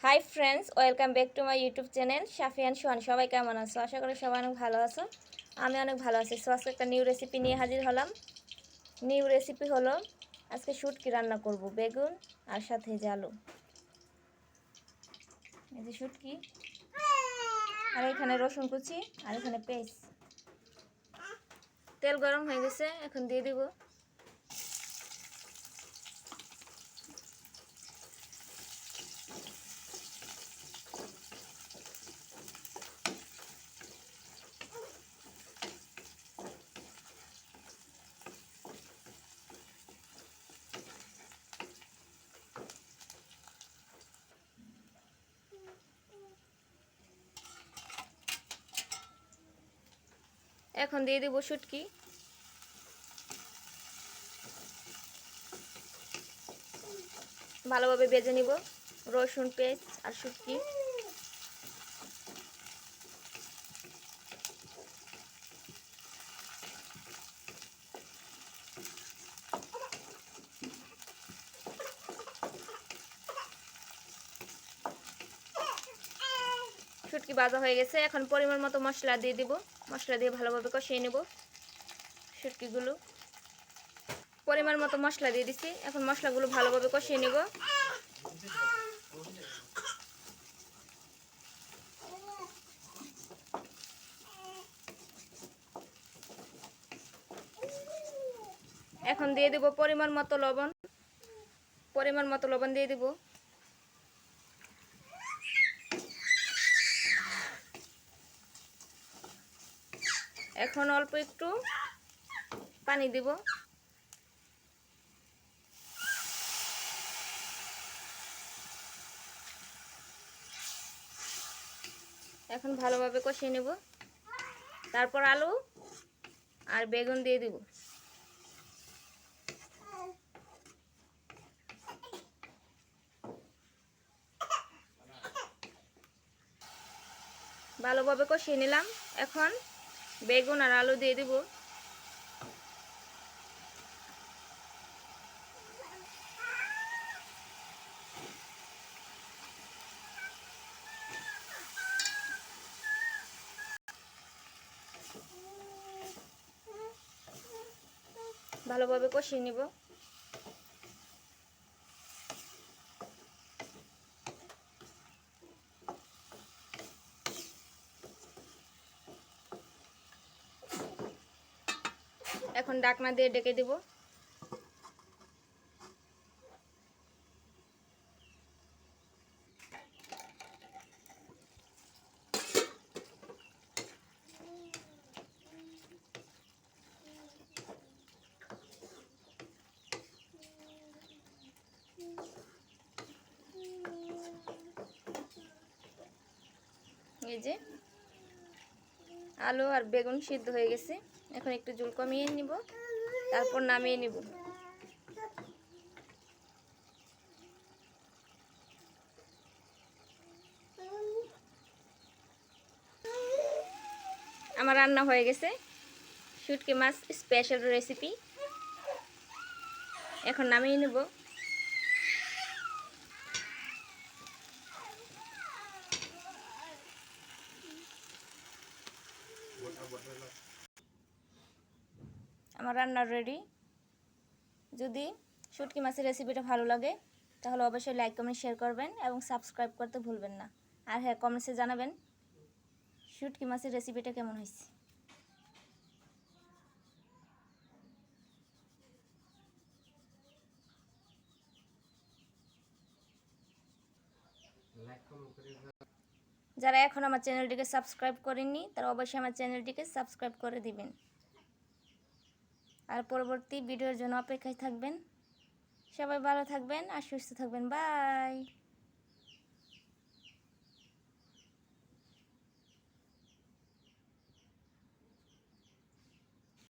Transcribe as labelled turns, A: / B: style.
A: High friends, welcome back to my YouTube channel Safiyan Sohan. সবাই কেমন আছো? আশা করি সবাই অনেক ভালো আছো। আমি অনেক ভালো আছি। সো আজকে একটা নিউ রেসিপি নিয়ে হাজির হলাম। নিউ রেসিপি হলো আজকে শুটকি রান্না করব, বেগুন আর সাথে যে আলু। এই যে শুটকি, আর এখানে রসুন কুচি, আর এখানে পেঁয়াজ। তেল গরম হয়ে গেছে, এখন দিয়ে দিব এখন দিয়ে দিব শুটকি। ভালোভাবে ভেজে নিব রসুন, পেঁয়াজ আর শুটকি। শুটকি ভাজা হয়ে গেছে, এখন পরিমাণ মতো মশলা দিয়ে দিব। মশলা দিয়ে ভালোভাবে কষিয়ে নেব শুটকিগুলো। পরিমাণ মতো মশলা দিয়ে দিছি, এখন মশলাগুলো ভালোভাবে কষিয়ে নেব। এখন দিয়ে দেব পরিমাণ মতো লবণ। পরিমাণ মতো লবণ দিয়ে দেব। এখন অল্প একটু পানি দিব। এখন ভালোভাবে কষিয়ে নেব। তারপর আলু আর বেগুন দিয়ে দিব। ভালোভাবে কষিয়ে নিলাম। এখন বেগুন আর আলু দিয়ে দিব। ভালোভাবে কষিয়ে নিব। এখন ঢাকনা দিয়ে ঢেকে দিব। এই যে আলু আর বেগুন সিদ্ধ হয়ে গেছে, এখন একটু ঝোল কমিয়ে নিব, তারপর নামিয়ে নিব। আমার রান্না হয়ে গেছে শুটকি মাছ স্পেশাল রেসিপি। এখন নামিয়ে নেব। আমার রান্না রেডি। যদি শুটকি মাছের রেসিপিটা ভালো লাগে তাহলে অবশ্যই লাইক, কমেন্ট, শেয়ার করবেন এবং সাবস্ক্রাইব করতে ভুলবেন না। আর হ্যাঁ, কমেন্টসে জানাবেন শুটকি মাছের রেসিপিটা কেমন হয়েছে। যারা এখন আমার চ্যানেলটিকে সাবস্ক্রাইব করেননি তারা অবশ্যই আমার চ্যানেলটিকে সাবস্ক্রাইব করে দিবেন। আর পরবর্তী ভিডিওর জন্য অপেক্ষায় থাকবেন। সবাই ভালো থাকবেন আর সুস্থ থাকবেন। বাই।